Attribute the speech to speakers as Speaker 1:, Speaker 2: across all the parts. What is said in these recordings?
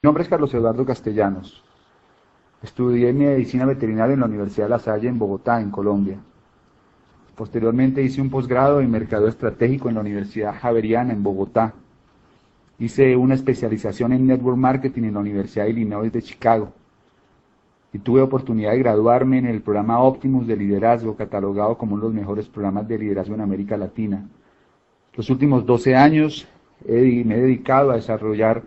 Speaker 1: Mi nombre es Carlos Eduardo Castellanos. Estudié medicina veterinaria en la Universidad de La Salle en Bogotá, en Colombia. Posteriormente hice un posgrado en mercado estratégico en la Universidad Javeriana en Bogotá. Hice una especialización en network marketing en la Universidad de Illinois de Chicago. Y tuve oportunidad de graduarme en el programa Optimus de liderazgo, catalogado como uno de los mejores programas de liderazgo en América Latina. Los últimos 12 años me he dedicado a desarrollar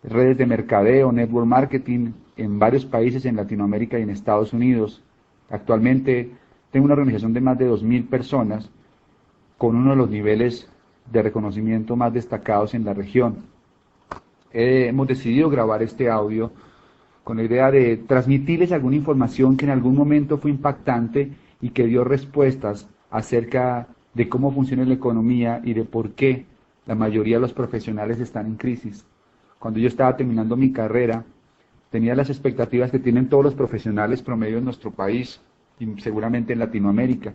Speaker 1: redes de mercadeo, network marketing en varios países en Latinoamérica y en Estados Unidos. Actualmente tengo una organización de más de 2.000 personas con uno de los niveles de reconocimiento más destacados en la región. Hemos decidido grabar este audio con la idea de transmitirles alguna información que en algún momento fue impactante y que dio respuestas acerca de cómo funciona la economía y de por qué la mayoría de los profesionales están en crisis. Cuando yo estaba terminando mi carrera, tenía las expectativas que tienen todos los profesionales promedio en nuestro país y seguramente en Latinoamérica.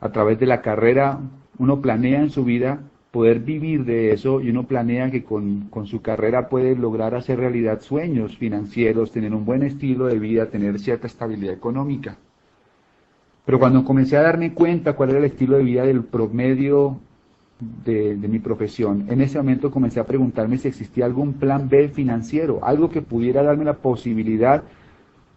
Speaker 1: A través de la carrera uno planea en su vida poder vivir de eso y uno planea que con su carrera puede lograr hacer realidad sueños financieros, tener un buen estilo de vida, tener cierta estabilidad económica. Pero cuando comencé a darme cuenta cuál era el estilo de vida del promedio de mi profesión, en ese momento comencé a preguntarme si existía algún plan B financiero, algo que pudiera darme la posibilidad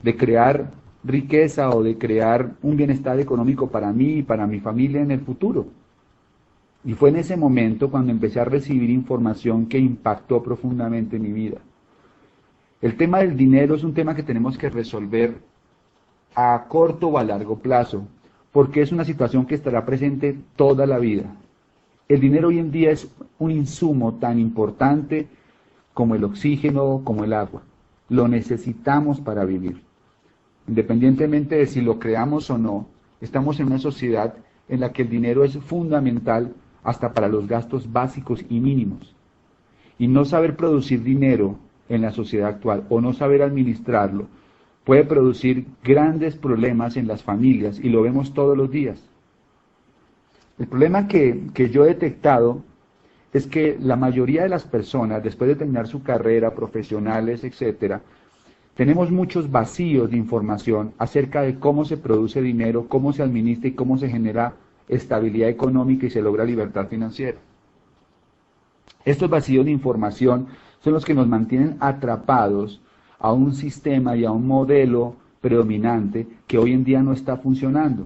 Speaker 1: de crear riqueza o de crear un bienestar económico para mí y para mi familia en el futuro. Y fue en ese momento cuando empecé a recibir información que impactó profundamente mi vida. El tema del dinero es un tema que tenemos que resolver a corto o a largo plazo, porque es una situación que estará presente toda la vida. El dinero hoy en día es un insumo tan importante como el oxígeno, como el agua. Lo necesitamos para vivir. Independientemente de si lo creamos o no, estamos en una sociedad en la que el dinero es fundamental hasta para los gastos básicos y mínimos. Y no saber producir dinero en la sociedad actual o no saber administrarlo puede producir grandes problemas en las familias y lo vemos todos los días. El problema que yo he detectado es que la mayoría de las personas, después de terminar su carrera, profesionales, etcétera, tenemos muchos vacíos de información acerca de cómo se produce dinero, cómo se administra y cómo se genera estabilidad económica y se logra libertad financiera. Estos vacíos de información son los que nos mantienen atrapados a un sistema y a un modelo predominante que hoy en día no está funcionando.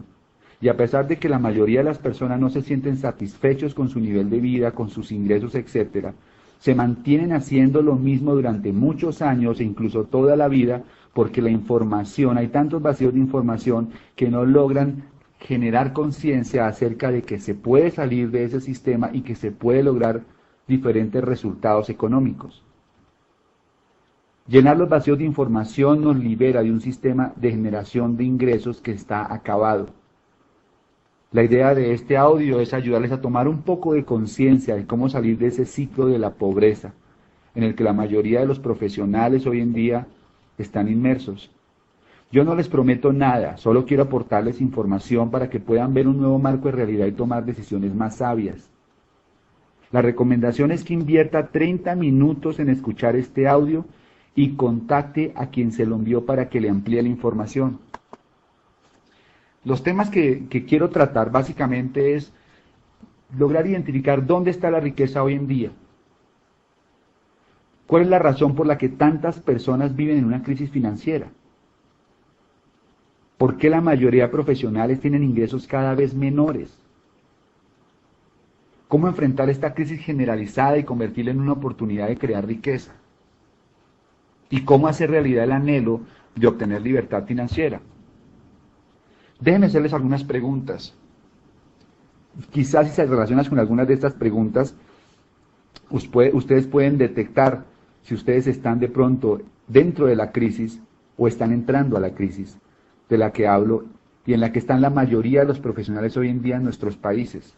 Speaker 1: Y a pesar de que la mayoría de las personas no se sienten satisfechos con su nivel de vida, con sus ingresos, etcétera, se mantienen haciendo lo mismo durante muchos años e incluso toda la vida, porque la información, hay tantos vacíos de información que no logran generar conciencia acerca de que se puede salir de ese sistema y que se puede lograr diferentes resultados económicos. Llenar los vacíos de información nos libera de un sistema de generación de ingresos que está acabado. La idea de este audio es ayudarles a tomar un poco de conciencia de cómo salir de ese ciclo de la pobreza, en el que la mayoría de los profesionales hoy en día están inmersos. Yo no les prometo nada, solo quiero aportarles información para que puedan ver un nuevo marco de realidad y tomar decisiones más sabias. La recomendación es que invierta 30 minutos en escuchar este audio y contacte a quien se lo envió para que le amplíe la información. Los temas que quiero tratar básicamente es lograr identificar dónde está la riqueza hoy en día. ¿Cuál es la razón por la que tantas personas viven en una crisis financiera? ¿Por qué la mayoría de profesionales tienen ingresos cada vez menores? ¿Cómo enfrentar esta crisis generalizada y convertirla en una oportunidad de crear riqueza? ¿Y cómo hacer realidad el anhelo de obtener libertad financiera? Déjenme hacerles algunas preguntas. Quizás si se relacionan con algunas de estas preguntas, ustedes pueden detectar si ustedes están de pronto dentro de la crisis o están entrando a la crisis de la que hablo y en la que están la mayoría de los profesionales hoy en día en nuestros países.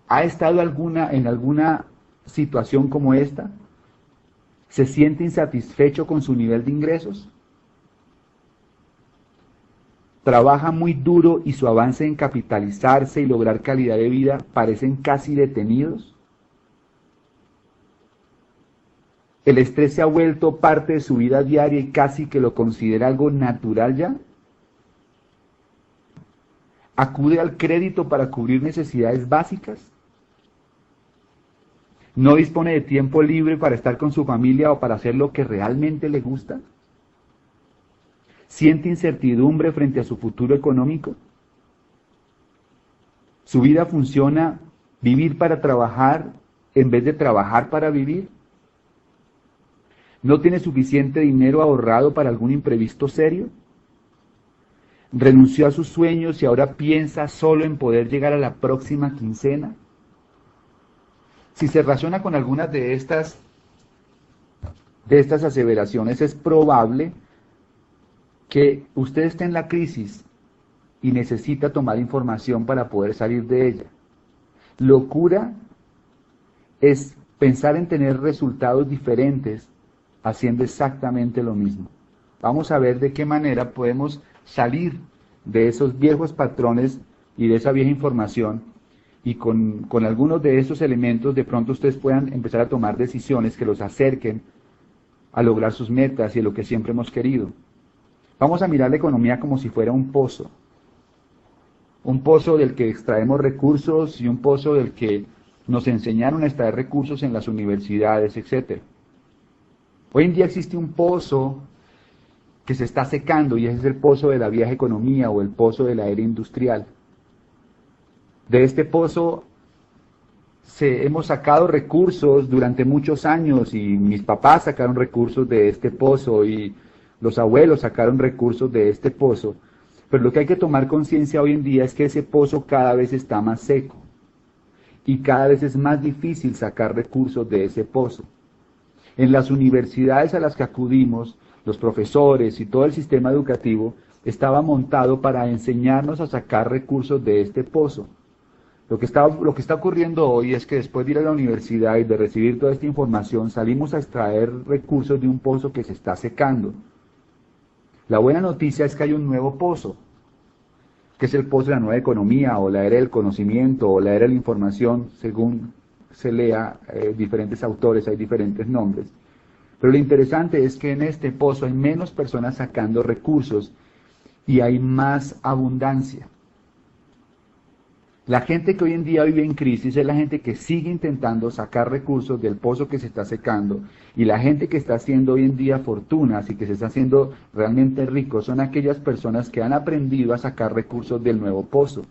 Speaker 1: ¿Ha estado en alguna situación como esta? ¿Se siente insatisfecho con su nivel de ingresos? ¿Trabaja muy duro y su avance en capitalizarse y lograr calidad de vida parecen casi detenidos? ¿El estrés se ha vuelto parte de su vida diaria y casi que lo considera algo natural ya? ¿Acude al crédito para cubrir necesidades básicas? ¿No dispone de tiempo libre para estar con su familia o para hacer lo que realmente le gusta? ¿Siente incertidumbre frente a su futuro económico? ¿Su vida funciona vivir para trabajar en vez de trabajar para vivir? ¿No tiene suficiente dinero ahorrado para algún imprevisto serio? ¿Renunció a sus sueños y ahora piensa solo en poder llegar a la próxima quincena? Si se razona con algunas de estas aseveraciones, es probable que usted esté en la crisis y necesita tomar información para poder salir de ella. Locura es pensar en tener resultados diferentes haciendo exactamente lo mismo. Vamos a ver de qué manera podemos salir de esos viejos patrones y de esa vieja información, y con algunos de esos elementos de pronto ustedes puedan empezar a tomar decisiones que los acerquen a lograr sus metas y a lo que siempre hemos querido. Vamos a mirar la economía como si fuera un pozo del que extraemos recursos y un pozo del que nos enseñaron a extraer recursos en las universidades, etc. Hoy en día existe un pozo que se está secando y ese es el pozo de la vieja economía o el pozo de la era industrial. De este pozo hemos sacado recursos durante muchos años y mis papás sacaron recursos de este pozo y los abuelos sacaron recursos de este pozo. Pero lo que hay que tomar conciencia hoy en día es que ese pozo cada vez está más seco y cada vez es más difícil sacar recursos de ese pozo. En las universidades a las que acudimos, los profesores y todo el sistema educativo estaba montado para enseñarnos a sacar recursos de este pozo. Lo que está ocurriendo hoy es que después de ir a la universidad y de recibir toda esta información, salimos a extraer recursos de un pozo que se está secando. La buena noticia es que hay un nuevo pozo, que es el pozo de la nueva economía, o la era del conocimiento, o la era de la información, según se lea diferentes autores, hay diferentes nombres. Pero lo interesante es que en este pozo hay menos personas sacando recursos y hay más abundancia. La gente que hoy en día vive en crisis es la gente que sigue intentando sacar recursos del pozo que se está secando, y la gente que está haciendo hoy en día fortunas y que se está haciendo realmente ricos son aquellas personas que han aprendido a sacar recursos del nuevo pozo.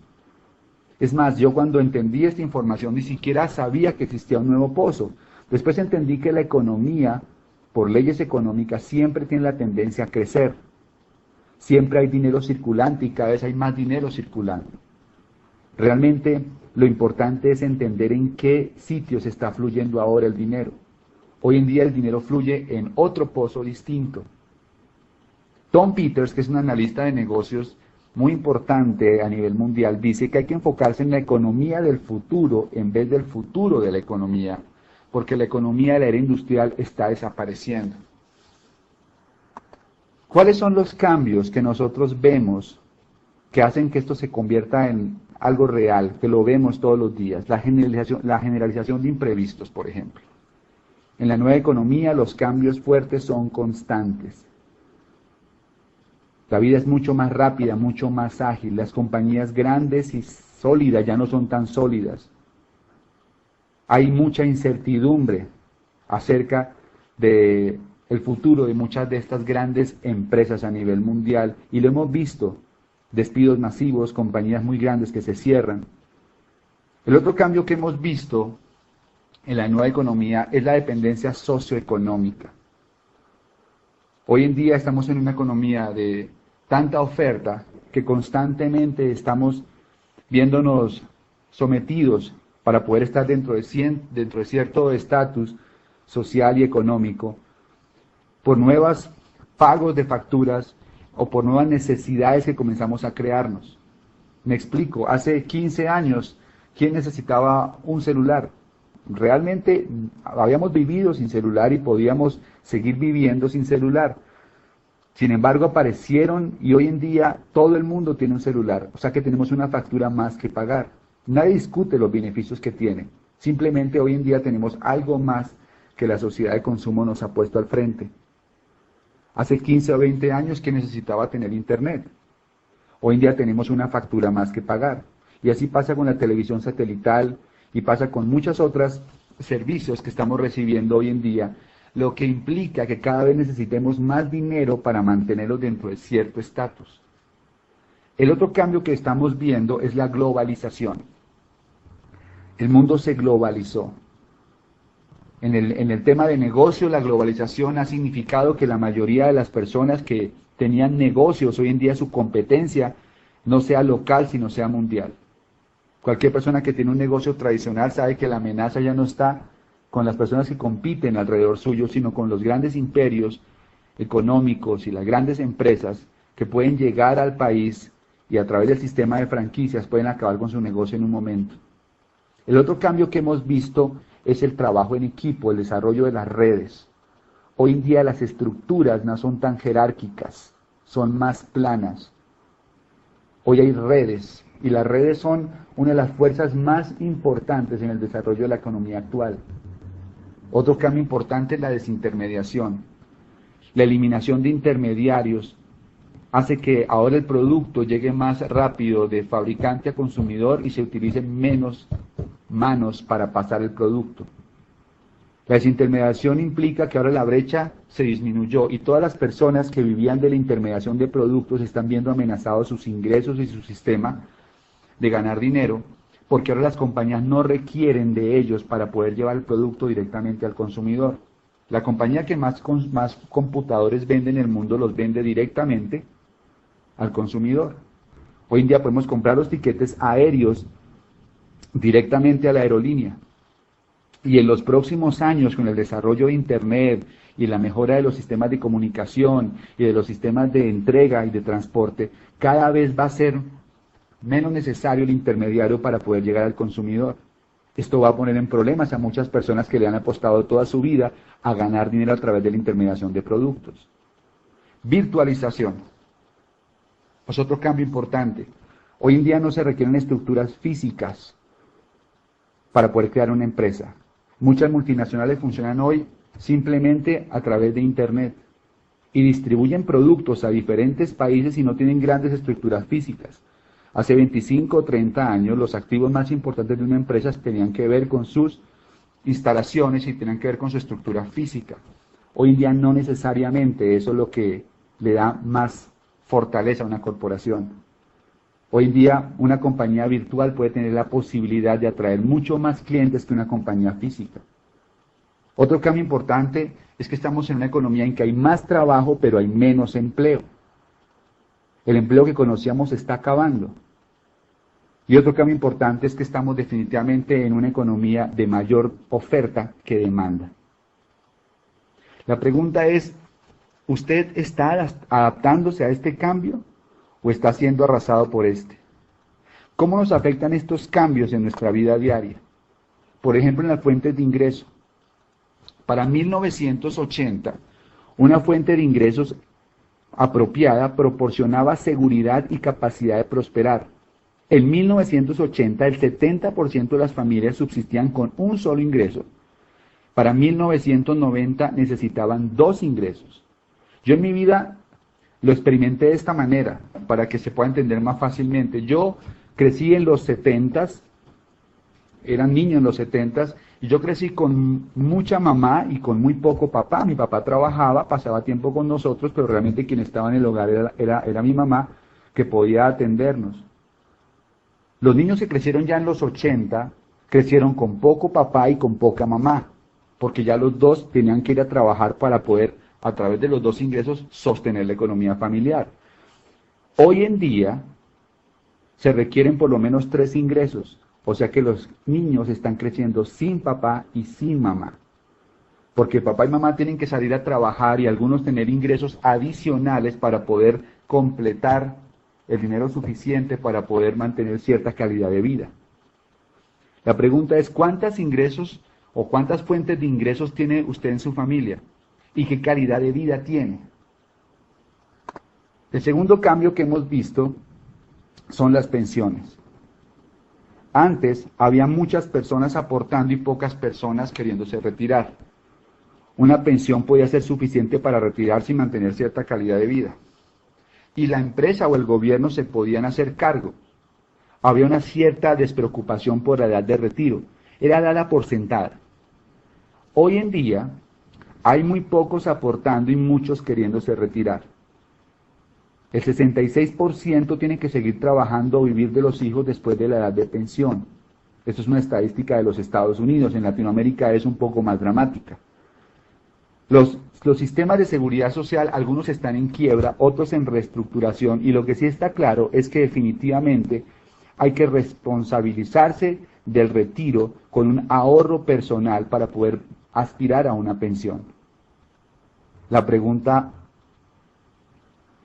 Speaker 1: Es más, yo cuando entendí esta información ni siquiera sabía que existía un nuevo pozo. Después entendí que la economía, por leyes económicas, siempre tiene la tendencia a crecer. Siempre hay dinero circulante y cada vez hay más dinero circulando. Realmente lo importante es entender en qué sitios está fluyendo ahora el dinero. Hoy en día el dinero fluye en otro pozo distinto. Tom Peters, que es un analista de negocios muy importante a nivel mundial, dice que hay que enfocarse en la economía del futuro en vez del futuro de la economía, porque la economía de la era industrial está desapareciendo. ¿Cuáles son los cambios que nosotros vemos que hacen que esto se convierta en algo real, que lo vemos todos los días? La generalización de imprevistos, por ejemplo. En la nueva economía los cambios fuertes son constantes. La vida es mucho más rápida, mucho más ágil. Las compañías grandes y sólidas ya no son tan sólidas. Hay mucha incertidumbre acerca del futuro de muchas de estas grandes empresas a nivel mundial, y lo hemos visto. Despidos masivos, compañías muy grandes que se cierran. El otro cambio que hemos visto en la nueva economía es la dependencia socioeconómica. Hoy en día estamos en una economía de tanta oferta que constantemente estamos viéndonos sometidos para poder estar dentro de cierto estatus social y económico por nuevos pagos de facturas o por nuevas necesidades que comenzamos a crearnos. Me explico, hace 15 años, ¿quién necesitaba un celular? Realmente habíamos vivido sin celular y podíamos seguir viviendo sin celular. Sin embargo, aparecieron y hoy en día todo el mundo tiene un celular, o sea que tenemos una factura más que pagar. Nadie discute los beneficios que tiene, simplemente hoy en día tenemos algo más que la sociedad de consumo nos ha puesto al frente. Hace 15 o 20 años que necesitaba tener internet. Hoy en día tenemos una factura más que pagar. Y así pasa con la televisión satelital y pasa con muchos otros servicios que estamos recibiendo hoy en día, lo que implica que cada vez necesitemos más dinero para mantenerlos dentro de cierto estatus. El otro cambio que estamos viendo es la globalización. El mundo se globalizó. En el tema de negocio, la globalización ha significado que la mayoría de las personas que tenían negocios, hoy en día su competencia no sea local, sino sea mundial. Cualquier persona que tiene un negocio tradicional sabe que la amenaza ya no está con las personas que compiten alrededor suyo, sino con los grandes imperios económicos y las grandes empresas que pueden llegar al país y a través del sistema de franquicias pueden acabar con su negocio en un momento. El otro cambio que hemos visto es el trabajo en equipo, el desarrollo de las redes. Hoy en día las estructuras no son tan jerárquicas, son más planas. Hoy hay redes, y las redes son una de las fuerzas más importantes en el desarrollo de la economía actual. Otro cambio importante es la desintermediación. La eliminación de intermediarios hace que ahora el producto llegue más rápido de fabricante a consumidor y se utilicen menos manos para pasar el producto. La desintermediación implica que ahora la brecha se disminuyó y todas las personas que vivían de la intermediación de productos están viendo amenazados sus ingresos y su sistema de ganar dinero, porque ahora las compañías no requieren de ellos para poder llevar el producto directamente al consumidor. La compañía que más computadores vende en el mundo los vende directamente al consumidor. Hoy en día podemos comprar los tiquetes aéreos directamente a la aerolínea. Y en los próximos años, con el desarrollo de Internet y la mejora de los sistemas de comunicación y de los sistemas de entrega y de transporte, cada vez va a ser menos necesario el intermediario para poder llegar al consumidor. Esto va a poner en problemas a muchas personas que le han apostado toda su vida a ganar dinero a través de la intermediación de productos. Virtualización. Es otro cambio importante. Hoy en día no se requieren estructuras físicas para poder crear una empresa. Muchas multinacionales funcionan hoy simplemente a través de Internet y distribuyen productos a diferentes países y no tienen grandes estructuras físicas. Hace 25 o 30 años los activos más importantes de una empresa tenían que ver con sus instalaciones y tenían que ver con su estructura física. Hoy en día no necesariamente eso es lo que le da más fortaleza a una corporación. Hoy en día una compañía virtual puede tener la posibilidad de atraer mucho más clientes que una compañía física. Otro cambio importante es que estamos en una economía en que hay más trabajo pero hay menos empleo. El empleo que conocíamos se está acabando. Y otro cambio importante es que estamos definitivamente en una economía de mayor oferta que demanda. La pregunta es, ¿usted está adaptándose a este cambio o está siendo arrasado por este? ¿Cómo nos afectan estos cambios en nuestra vida diaria? Por ejemplo, en las fuentes de ingreso. Para 1980, una fuente de ingresos apropiada proporcionaba seguridad y capacidad de prosperar. En 1980, el 70% de las familias subsistían con un solo ingreso. Para 1990 necesitaban 2 ingresos. Yo en mi vida lo experimenté de esta manera, para que se pueda entender más fácilmente. Yo crecí en los 70s, era niño en los 70s, y yo crecí con mucha mamá y con muy poco papá. Mi papá trabajaba, pasaba tiempo con nosotros, pero realmente quien estaba en el hogar era mi mamá, que podía atendernos. Los niños que crecieron ya en los 80, crecieron con poco papá y con poca mamá, porque ya los dos tenían que ir a trabajar para poder, a través de los 2 ingresos, sostener la economía familiar. Hoy en día se requieren por lo menos 3 ingresos, o sea que los niños están creciendo sin papá y sin mamá, porque papá y mamá tienen que salir a trabajar y algunos tener ingresos adicionales para poder completar el dinero suficiente para poder mantener cierta calidad de vida. La pregunta es, ¿cuántos ingresos o cuántas fuentes de ingresos tiene usted en su familia? ¿Y qué calidad de vida tiene? El segundo cambio que hemos visto son las pensiones. Antes había muchas personas aportando y pocas personas queriéndose retirar. Una pensión podía ser suficiente para retirarse y mantener cierta calidad de vida. Y la empresa o el gobierno se podían hacer cargo. Había una cierta despreocupación por la edad de retiro. Era dada por sentada. Hoy en día hay muy pocos aportando y muchos queriéndose retirar. El 66% tiene que seguir trabajando o vivir de los hijos después de la edad de pensión. Esto es una estadística de los Estados Unidos. En Latinoamérica es un poco más dramática. Los sistemas de seguridad social, algunos están en quiebra, otros en reestructuración, y lo que sí está claro es que definitivamente hay que responsabilizarse del retiro con un ahorro personal para poder aspirar a una pensión. La pregunta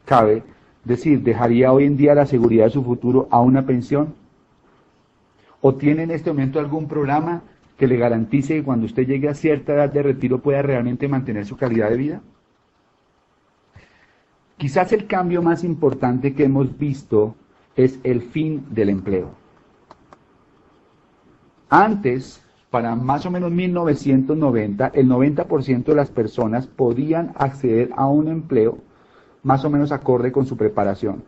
Speaker 1: cabe decir, ¿dejaría hoy en día la seguridad de su futuro a una pensión? ¿O tiene en este momento algún programa que le garantice que cuando usted llegue a cierta edad de retiro pueda realmente mantener su calidad de vida? Quizás el cambio más importante que hemos visto es el fin del empleo. Antes, para más o menos 1990, el 90% de las personas podían acceder a un empleo más o menos acorde con su preparación.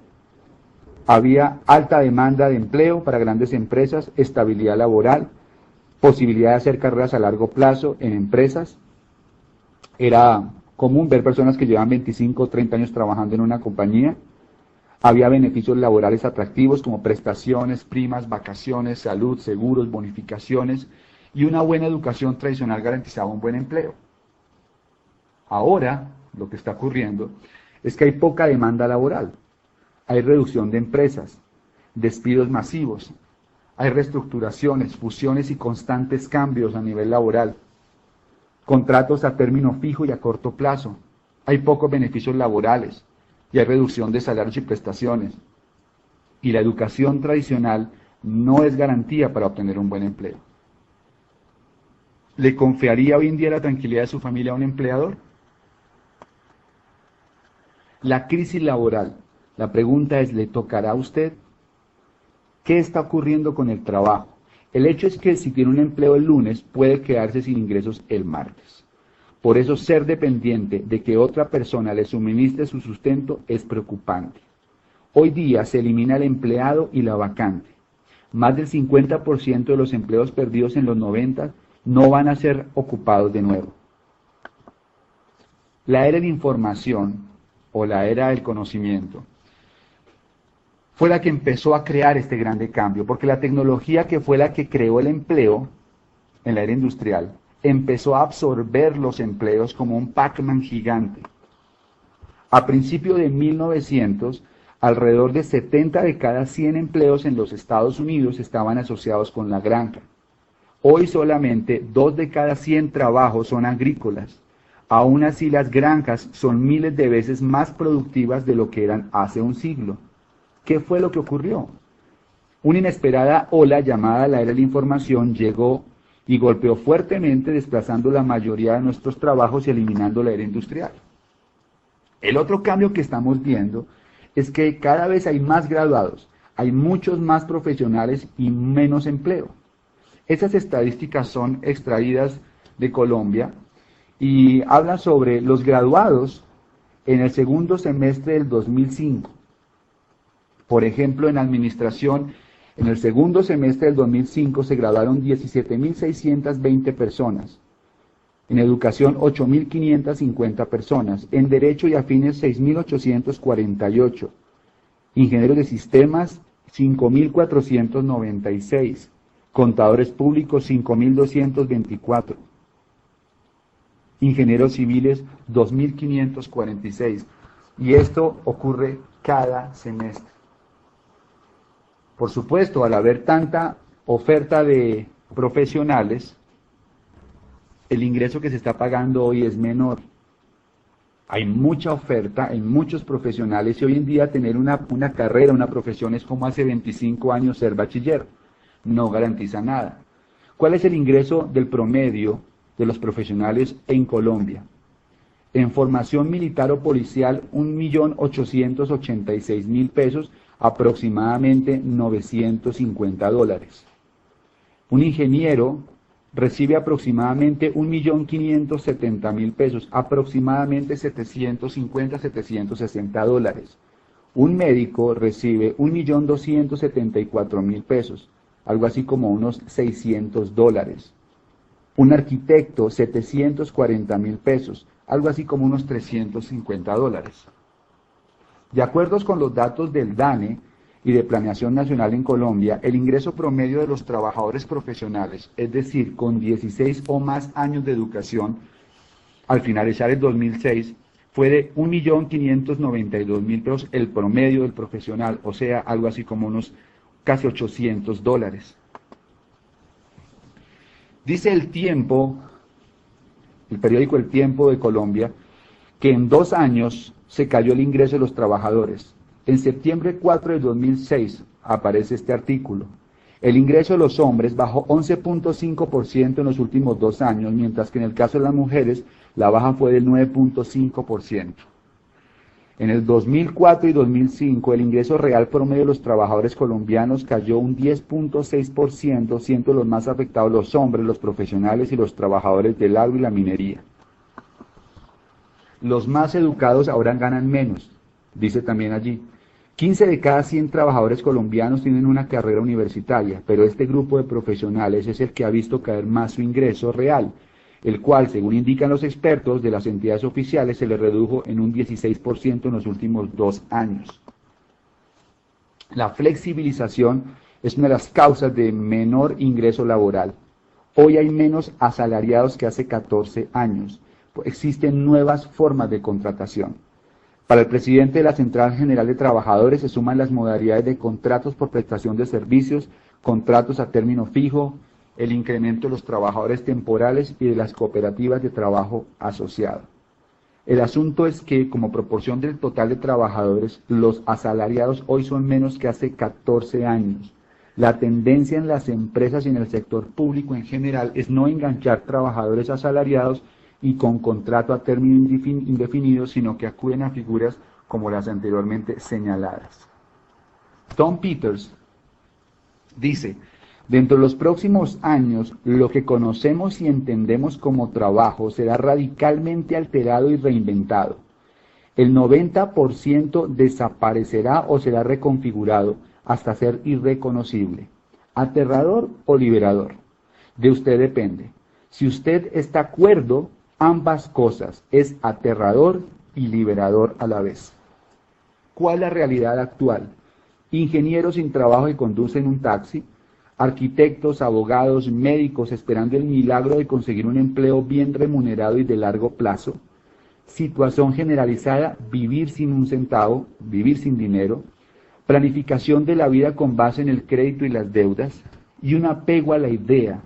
Speaker 1: Había alta demanda de empleo para grandes empresas, estabilidad laboral, posibilidad de hacer carreras a largo plazo en empresas. Era común ver personas que llevan 25 o 30 años trabajando en una compañía. Había beneficios laborales atractivos como prestaciones, primas, vacaciones, salud, seguros, bonificaciones, y una buena educación tradicional garantizaba un buen empleo. Ahora, lo que está ocurriendo es que hay poca demanda laboral, hay reducción de empresas, despidos masivos, hay reestructuraciones, fusiones y constantes cambios a nivel laboral, contratos a término fijo y a corto plazo, hay pocos beneficios laborales y hay reducción de salarios y prestaciones. Y la educación tradicional no es garantía para obtener un buen empleo. ¿Le confiaría hoy en día la tranquilidad de su familia a un empleador? La crisis laboral, la pregunta es, ¿le tocará a usted? ¿Qué está ocurriendo con el trabajo? El hecho es que si tiene un empleo el lunes, puede quedarse sin ingresos el martes. Por eso ser dependiente de que otra persona le suministre su sustento es preocupante. Hoy día se elimina el empleado y la vacante. Más del 50% de los empleos perdidos en los 90 no van a ser ocupados de nuevo. La era de la información o la era del conocimiento fue la que empezó a crear este grande cambio, porque la tecnología, que fue la que creó el empleo en la era industrial, empezó a absorber los empleos como un Pac-Man gigante. A principios de 1900, alrededor de 70 de cada 100 empleos en los Estados Unidos estaban asociados con la granja. Hoy solamente 2 de cada 100 trabajos son agrícolas. Aún así, las granjas son miles de veces más productivas de lo que eran hace un siglo. ¿Qué fue lo que ocurrió? Una inesperada ola llamada la era de la información llegó y golpeó fuertemente, desplazando la mayoría de nuestros trabajos y eliminando la era industrial. El otro cambio que estamos viendo es que cada vez hay más graduados, hay muchos más profesionales y menos empleo. Esas estadísticas son extraídas de Colombia y hablan sobre los graduados en el segundo semestre del 2005. Por ejemplo, en administración, en el segundo semestre del 2005 se graduaron 17.620 personas. En educación, 8.550 personas. En derecho y afines, 6.848. Ingenieros de sistemas, 5.496. Contadores públicos, 5.224. Ingenieros civiles, 2.546. Y esto ocurre cada semestre. Por supuesto, al haber tanta oferta de profesionales, el ingreso que se está pagando hoy es menor. Hay mucha oferta, hay muchos profesionales, y hoy en día tener una carrera, una profesión es como hace 25 años ser bachiller. No garantiza nada. ¿Cuál es el ingreso del promedio de los profesionales en Colombia? En formación militar o policial, 1.886.000 pesos, aproximadamente $950. Un ingeniero recibe aproximadamente 1.570.000 pesos, aproximadamente 750, 760 dólares. Un médico recibe 1.274.000 pesos, algo así como unos 600 dólares. Un arquitecto, 740.000 pesos, algo así como unos 350 dólares. De acuerdo con los datos del DANE y de Planeación Nacional en Colombia, el ingreso promedio de los trabajadores profesionales, es decir, con 16 o más años de educación, al finalizar el 2006, fue de 1.592.000 pesos el promedio del profesional, o sea, algo así como unos casi 800 dólares. Dice El Tiempo, el periódico El Tiempo de Colombia, que en 2 años se cayó el ingreso de los trabajadores. En septiembre 4 de 2006 aparece este artículo. El ingreso de los hombres bajó 11.5% en los últimos 2 años, mientras que en el caso de las mujeres la baja fue del 9.5%. En el 2004 y 2005 el ingreso real promedio de los trabajadores colombianos cayó un 10.6%, siendo los más afectados los hombres, los profesionales y los trabajadores del agro y la minería. Los más educados ahora ganan menos, dice también allí. 15 de cada 100 trabajadores colombianos tienen una carrera universitaria, pero este grupo de profesionales es el que ha visto caer más su ingreso real, el cual, según indican los expertos de las entidades oficiales, se le redujo en un 16% en los últimos 2 años. La flexibilización es una de las causas de menor ingreso laboral. Hoy hay menos asalariados que hace 14 años. Existen nuevas formas de contratación. Para el presidente de la Central General de Trabajadores se suman las modalidades de contratos por prestación de servicios, contratos a término fijo, el incremento de los trabajadores temporales y de las cooperativas de trabajo asociado. El asunto es que, como proporción del total de trabajadores, los asalariados hoy son menos que hace 14 años. La tendencia en las empresas y en el sector público en general es no enganchar trabajadores asalariados y con contrato a término indefinido, sino que acuden a figuras como las anteriormente señaladas. Tom Peters dice: dentro de los próximos años, lo que conocemos y entendemos como trabajo será radicalmente alterado y reinventado. El 90% desaparecerá o será reconfigurado hasta ser irreconocible. ¿Aterrador o liberador? De usted depende. Si usted está cuerdo, ambas cosas, es aterrador y liberador a la vez. ¿Cuál es la realidad actual? Ingenieros sin trabajo que conducen un taxi, arquitectos, abogados, médicos esperando el milagro de conseguir un empleo bien remunerado y de largo plazo, situación generalizada, vivir sin un centavo, vivir sin dinero, planificación de la vida con base en el crédito y las deudas, y un apego a la idea,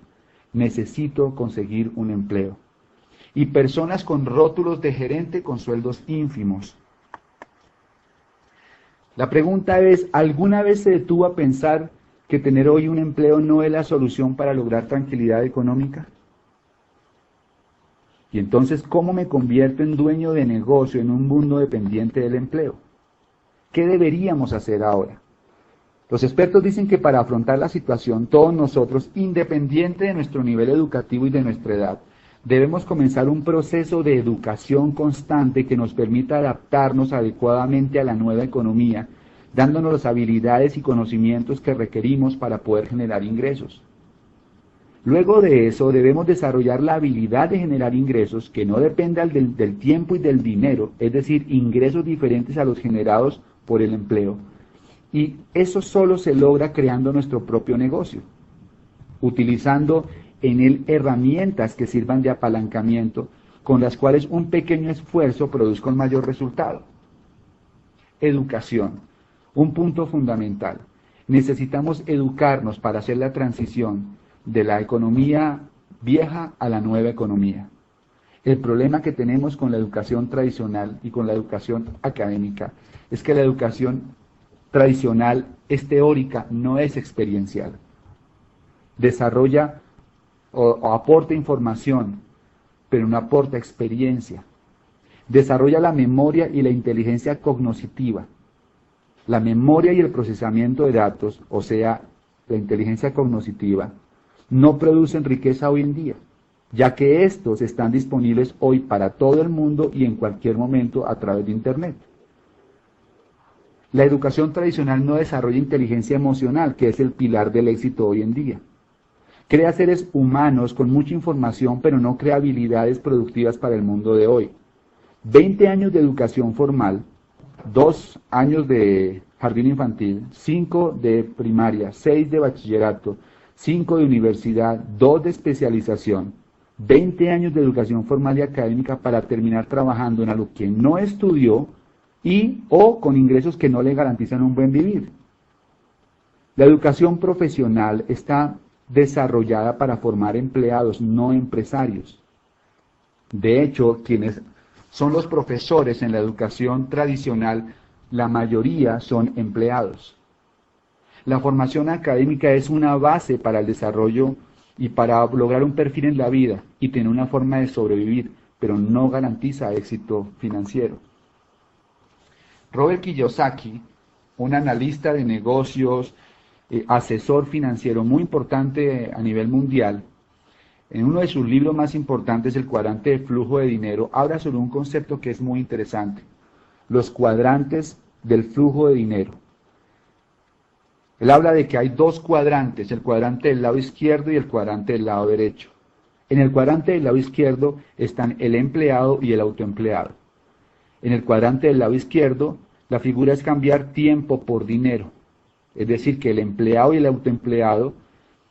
Speaker 1: necesito conseguir un empleo. Y personas con rótulos de gerente con sueldos ínfimos. La pregunta es, ¿alguna vez se detuvo a pensar que tener hoy un empleo no es la solución para lograr tranquilidad económica? Y entonces, ¿cómo me convierto en dueño de negocio en un mundo dependiente del empleo? ¿Qué deberíamos hacer ahora? Los expertos dicen que para afrontar la situación, todos nosotros, independiente de nuestro nivel educativo y de nuestra edad, debemos comenzar un proceso de educación constante que nos permita adaptarnos adecuadamente a la nueva economía, dándonos las habilidades y conocimientos que requerimos para poder generar ingresos. Luego de eso, debemos desarrollar la habilidad de generar ingresos que no dependan del tiempo y del dinero, es decir, ingresos diferentes a los generados por el empleo. Y eso solo se logra creando nuestro propio negocio, utilizando en él herramientas que sirvan de apalancamiento, con las cuales un pequeño esfuerzo produzca un mayor resultado. Educación, un punto fundamental. Necesitamos educarnos para hacer la transición de la economía vieja a la nueva economía. El problema que tenemos con la educación tradicional y con la educación académica es que la educación tradicional es teórica, no es experiencial. Desarrolla o aporta información, pero no aporta experiencia. Desarrolla la memoria y la inteligencia cognoscitiva. La memoria y el procesamiento de datos, o sea, la inteligencia cognoscitiva, no producen riqueza hoy en día, ya que estos están disponibles hoy para todo el mundo y en cualquier momento a través de Internet. La educación tradicional no desarrolla inteligencia emocional, que es el pilar del éxito hoy en día. Crea seres humanos con mucha información, pero no crea habilidades productivas para el mundo de hoy. 20 años de educación formal, 2 años de jardín infantil, 5 de primaria, 6 de bachillerato, 5 de universidad, 2 de especialización, 20 años de educación formal y académica para terminar trabajando en algo que no estudió y o con ingresos que no le garantizan un buen vivir. La educación profesional está desarrollada para formar empleados, no empresarios. De hecho, quienes son los profesores en la educación tradicional, la mayoría son empleados. La formación académica es una base para el desarrollo y para lograr un perfil en la vida y tener una forma de sobrevivir, pero no garantiza éxito financiero. Robert Kiyosaki, un analista de negocios, asesor financiero muy importante a nivel mundial, en uno de sus libros más importantes, El cuadrante de flujo de dinero, habla sobre un concepto que es muy interesante, los cuadrantes del flujo de dinero. Él habla de que hay 2 cuadrantes, el cuadrante del lado izquierdo y el cuadrante del lado derecho. En el cuadrante del lado izquierdo están el empleado y el autoempleado. En el cuadrante del lado izquierdo, la figura es cambiar tiempo por dinero. Es decir, que el empleado y el autoempleado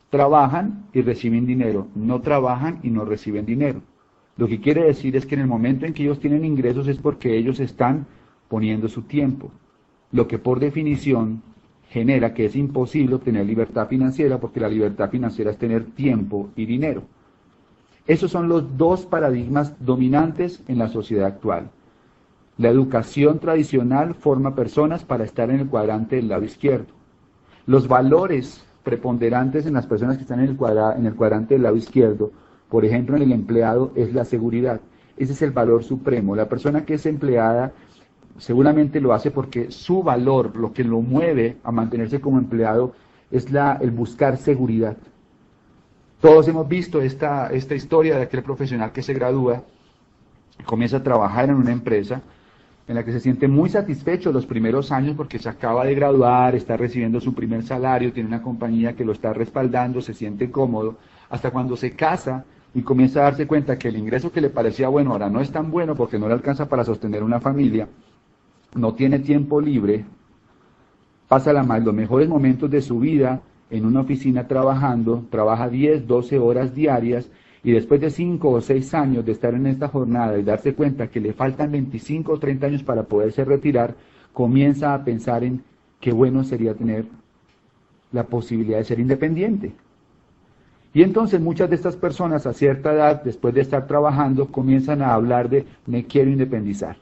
Speaker 1: trabajan y reciben dinero, no trabajan y no reciben dinero. Lo que quiere decir es que en el momento en que ellos tienen ingresos es porque ellos están poniendo su tiempo, lo que por definición genera que es imposible obtener libertad financiera, porque la libertad financiera es tener tiempo y dinero. Esos son los 2 paradigmas dominantes en la sociedad actual. La educación tradicional forma personas para estar en el cuadrante del lado izquierdo. Los valores preponderantes en las personas que están en el cuadrante del lado izquierdo, por ejemplo en el empleado, es la seguridad. Ese es el valor supremo. La persona que es empleada seguramente lo hace porque su valor, lo que lo mueve a mantenerse como empleado, es el buscar seguridad. Todos hemos visto esta historia de aquel profesional que se gradúa, comienza a trabajar en una empresa en la que se siente muy satisfecho los primeros años porque se acaba de graduar, está recibiendo su primer salario, tiene una compañía que lo está respaldando, se siente cómodo, hasta cuando se casa y comienza a darse cuenta que el ingreso que le parecía bueno ahora no es tan bueno porque no le alcanza para sostener una familia, no tiene tiempo libre, pasa los mejores momentos de su vida en una oficina trabajando, trabaja 10, 12 horas diarias, y después de 5 o 6 años de estar en esta jornada y darse cuenta que le faltan 25 o 30 años para poderse retirar, comienza a pensar en qué bueno sería tener la posibilidad de ser independiente. Y entonces muchas de estas personas a cierta edad, después de estar trabajando, comienzan a hablar de me quiero independizar.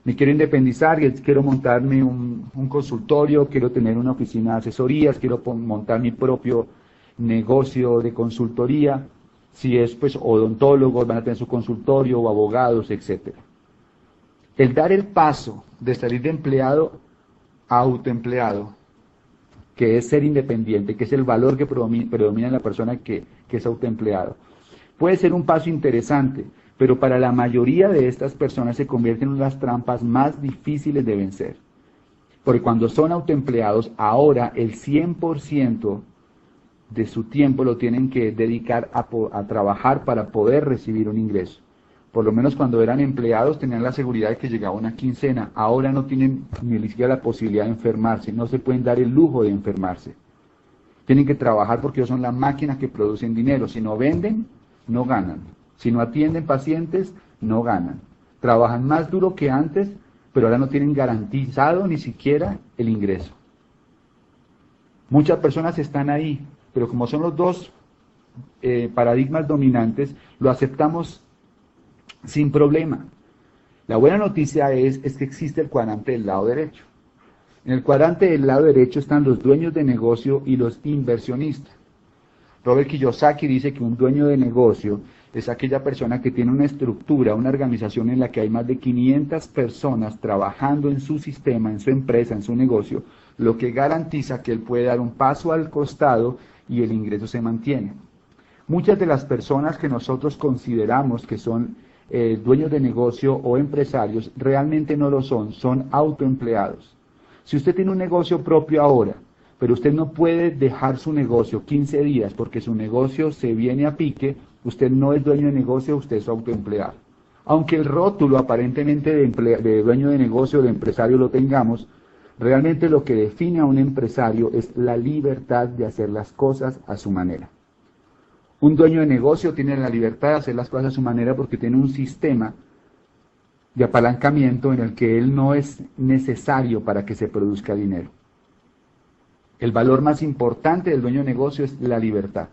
Speaker 1: Me quiero independizar, quiero montarme un consultorio, quiero tener una oficina de asesorías, quiero montar mi propio negocio de consultoría. Si es pues odontólogos, van a tener su consultorio, o abogados, etc. El dar el paso de salir de empleado a autoempleado, que es ser independiente, que es el valor que predomina en la persona que es autoempleado, puede ser un paso interesante, pero para la mayoría de estas personas se convierte en una de las trampas más difíciles de vencer. Porque cuando son autoempleados, ahora el 100% de su tiempo lo tienen que dedicar a trabajar para poder recibir un ingreso. Por lo menos cuando eran empleados tenían la seguridad de que llegaba una quincena. Ahora no tienen ni siquiera la posibilidad de enfermarse, no se pueden dar el lujo de enfermarse. Tienen que trabajar porque ellos son la máquina que producen dinero. Si no venden, no ganan. Si no atienden pacientes, no ganan. Trabajan más duro que antes, pero ahora no tienen garantizado ni siquiera el ingreso. Muchas personas están ahí, pero como son los 2 paradigmas dominantes, lo aceptamos sin problema. La buena noticia es que existe el cuadrante del lado derecho. En el cuadrante del lado derecho están los dueños de negocio y los inversionistas. Robert Kiyosaki dice que un dueño de negocio es aquella persona que tiene una estructura, una organización en la que hay más de 500 personas trabajando en su sistema, en su empresa, en su negocio, lo que garantiza que él puede dar un paso al costado y el ingreso se mantiene. Muchas de las personas que nosotros consideramos que son dueños de negocio o empresarios realmente no lo son autoempleados. Si usted tiene un negocio propio ahora, pero usted no puede dejar su negocio 15 días porque su negocio se viene a pique, usted no es dueño de negocio, usted es autoempleado. Aunque el rótulo aparentemente de dueño de negocio o de empresario lo tengamos, realmente lo que define a un empresario es la libertad de hacer las cosas a su manera. Un dueño de negocio tiene la libertad de hacer las cosas a su manera porque tiene un sistema de apalancamiento en el que él no es necesario para que se produzca dinero. El valor más importante del dueño de negocio es la libertad.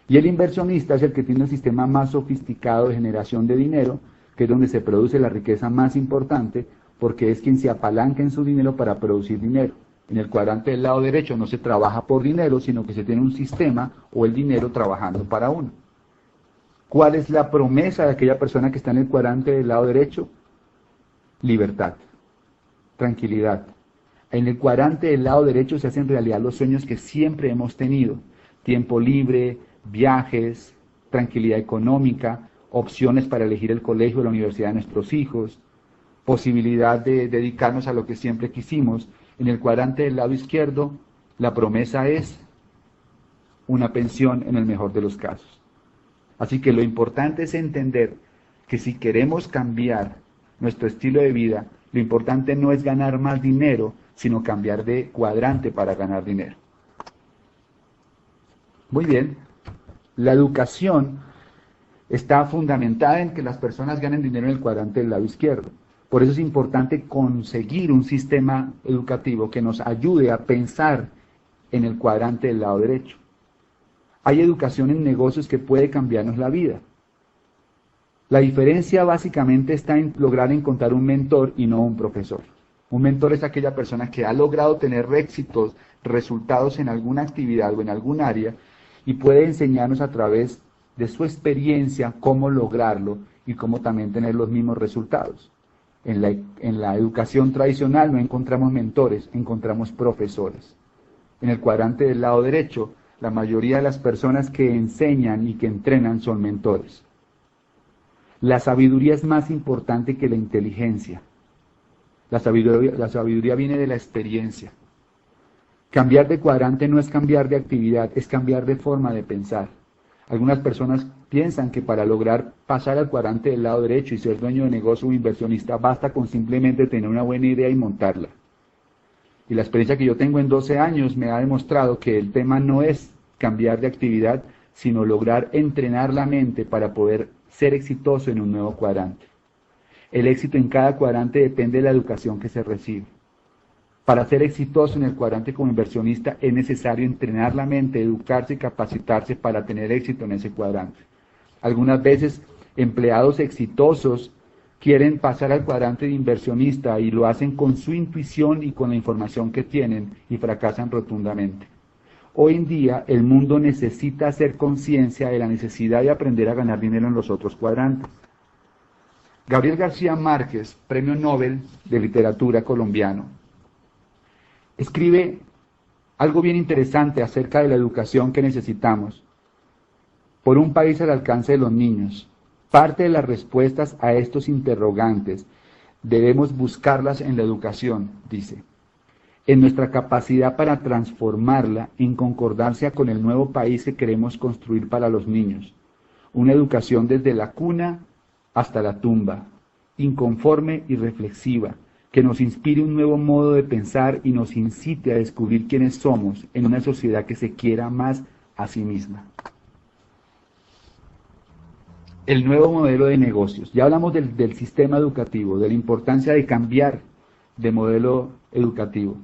Speaker 1: Y el inversionista es el que tiene el sistema más sofisticado de generación de dinero, que es donde se produce la riqueza más importante, porque es quien se apalanca en su dinero para producir dinero. En el cuadrante del lado derecho no se trabaja por dinero, sino que se tiene un sistema o el dinero trabajando para uno. ¿Cuál es la promesa de aquella persona que está en el cuadrante del lado derecho? Libertad, tranquilidad. En el cuadrante del lado derecho se hacen realidad los sueños que siempre hemos tenido. Tiempo libre, viajes, tranquilidad económica, opciones para elegir el colegio o la universidad de nuestros hijos, posibilidad de dedicarnos a lo que siempre quisimos. En el cuadrante del lado izquierdo, la promesa es una pensión en el mejor de los casos. Así que lo importante es entender que si queremos cambiar nuestro estilo de vida, lo importante no es ganar más dinero, sino cambiar de cuadrante para ganar dinero. Muy bien, la educación está fundamentada en que las personas ganen dinero en el cuadrante del lado izquierdo. Por eso es importante conseguir un sistema educativo que nos ayude a pensar en el cuadrante del lado derecho. Hay educación en negocios que puede cambiarnos la vida. La diferencia básicamente está en lograr encontrar un mentor y no un profesor. Un mentor es aquella persona que ha logrado tener éxitos, resultados en alguna actividad o en algún área y puede enseñarnos a través de su experiencia cómo lograrlo y cómo también tener los mismos resultados. En la educación tradicional no encontramos mentores, encontramos profesores. En el cuadrante del lado derecho, la mayoría de las personas que enseñan y que entrenan son mentores. La sabiduría es más importante que la inteligencia. La sabiduría viene de la experiencia. Cambiar de cuadrante no es cambiar de actividad, es cambiar de forma de pensar. Algunas personas piensan que para lograr pasar al cuadrante del lado derecho y ser dueño de negocio o inversionista basta con simplemente tener una buena idea y montarla. Y la experiencia que yo tengo en 12 años me ha demostrado que el tema no es cambiar de actividad, sino lograr entrenar la mente para poder ser exitoso en un nuevo cuadrante. El éxito en cada cuadrante depende de la educación que se recibe. Para ser exitoso en el cuadrante como inversionista es necesario entrenar la mente, educarse y capacitarse para tener éxito en ese cuadrante. Algunas veces empleados exitosos quieren pasar al cuadrante de inversionista y lo hacen con su intuición y con la información que tienen y fracasan rotundamente. Hoy en día el mundo necesita hacer conciencia de la necesidad de aprender a ganar dinero en los otros cuadrantes. Gabriel García Márquez, Premio Nobel de Literatura colombiano, escribe algo bien interesante acerca de la educación que necesitamos por un país al alcance de los niños. Parte de las respuestas a estos interrogantes debemos buscarlas en la educación, dice, en nuestra capacidad para transformarla en concordancia con el nuevo país que queremos construir para los niños. Una educación desde la cuna hasta la tumba, inconforme y reflexiva, que nos inspire un nuevo modo de pensar y nos incite a descubrir quiénes somos en una sociedad que se quiera más a sí misma. El nuevo modelo de negocios. Ya hablamos del sistema educativo, de la importancia de cambiar de modelo educativo.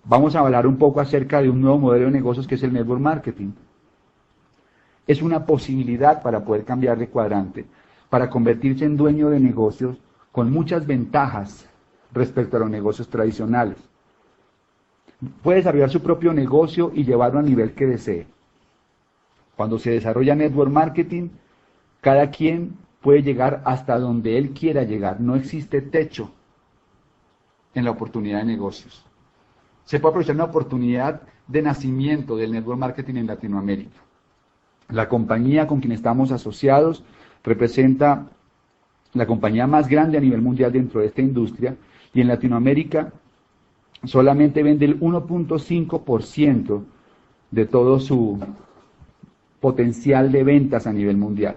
Speaker 1: Vamos a hablar un poco acerca de un nuevo modelo de negocios que es el network marketing. Es una posibilidad para poder cambiar de cuadrante, para convertirse en dueño de negocios con muchas ventajas respecto a los negocios tradicionales. Puede desarrollar su propio negocio y llevarlo al nivel que desee. Cuando se desarrolla network marketing, cada quien puede llegar hasta donde él quiera llegar. No existe techo en la oportunidad de negocios. se puede aprovechar una oportunidad de nacimiento del network marketing en Latinoamérica. La compañía con quien estamos asociados representa la compañía más grande a nivel mundial dentro de esta industria, y en Latinoamérica solamente vende el 1.5% de todo su potencial de ventas a nivel mundial.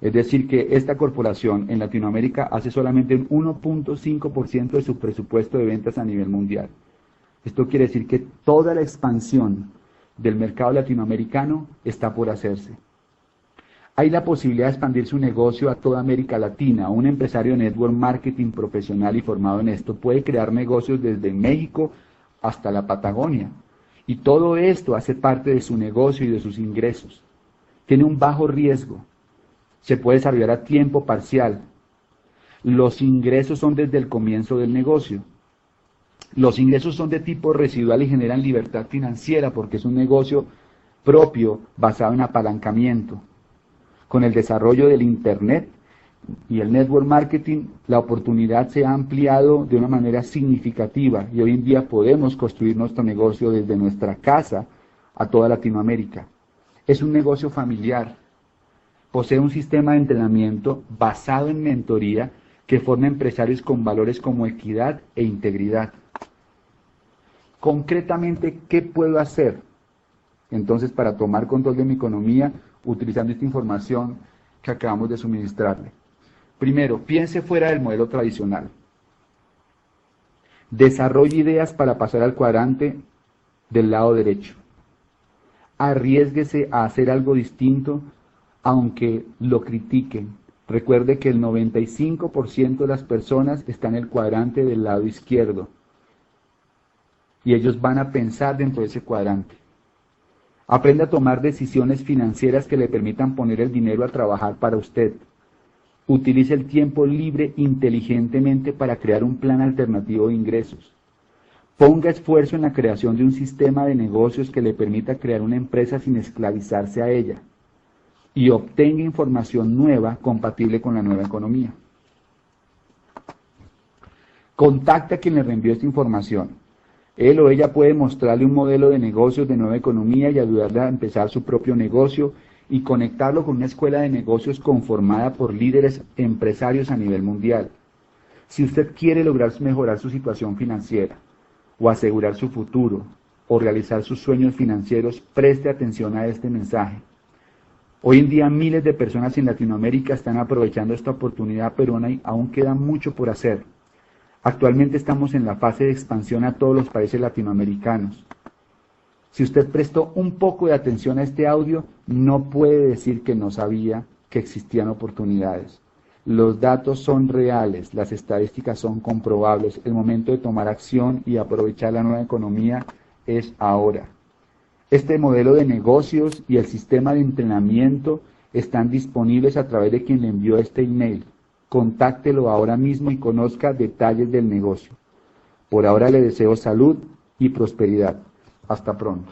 Speaker 1: Es decir, que esta corporación en Latinoamérica hace solamente un 1.5% de su presupuesto de ventas a nivel mundial. Esto quiere decir que toda la expansión del mercado latinoamericano está por hacerse. Hay la posibilidad de expandir su negocio a toda América Latina. Un empresario de network marketing profesional y formado en esto puede crear negocios desde México hasta la Patagonia. Y todo esto hace parte de su negocio y de sus ingresos. Tiene un bajo riesgo. Se puede desarrollar a tiempo parcial. Los ingresos son desde el comienzo del negocio. Los ingresos son de tipo residual y generan libertad financiera porque es un negocio propio basado en apalancamiento. Con el desarrollo del Internet y el network marketing, la oportunidad se ha ampliado de una manera significativa y hoy en día podemos construir nuestro negocio desde nuestra casa a toda Latinoamérica. Es un negocio familiar. Posee un sistema de entrenamiento basado en mentoría que forma empresarios con valores como equidad e integridad. Concretamente, ¿qué puedo hacer entonces para tomar control de mi economía utilizando esta información que acabamos de suministrarle? Primero, piense fuera del modelo tradicional. Desarrolle ideas para pasar al cuadrante del lado derecho. Arriésguese a hacer algo distinto, aunque lo critiquen. Recuerde que el 95% de las personas están en el cuadrante del lado izquierdo. Y ellos van a pensar dentro de ese cuadrante. Aprenda a tomar decisiones financieras que le permitan poner el dinero a trabajar para usted. Utilice el tiempo libre inteligentemente para crear un plan alternativo de ingresos. Ponga esfuerzo en la creación de un sistema de negocios que le permita crear una empresa sin esclavizarse a ella. Y obtenga información nueva compatible con la nueva economía. Contacte a quien le reenvió esta información. Él o ella puede mostrarle un modelo de negocios de nueva economía y ayudarle a empezar su propio negocio y conectarlo con una escuela de negocios conformada por líderes empresarios a nivel mundial. Si usted quiere lograr mejorar su situación financiera, o asegurar su futuro, o realizar sus sueños financieros, preste atención a este mensaje. Hoy en día miles de personas en Latinoamérica están aprovechando esta oportunidad, pero aún queda mucho por hacer. Actualmente estamos en la fase de expansión a todos los países latinoamericanos. Si usted prestó un poco de atención a este audio, no puede decir que no sabía que existían oportunidades. Los datos son reales, las estadísticas son comprobables. El momento de tomar acción y aprovechar la nueva economía es ahora. Este modelo de negocios y el sistema de entrenamiento están disponibles a través de quien le envió este email. Contáctelo ahora mismo y conozca detalles del negocio. Por ahora le deseo salud y prosperidad. Hasta pronto.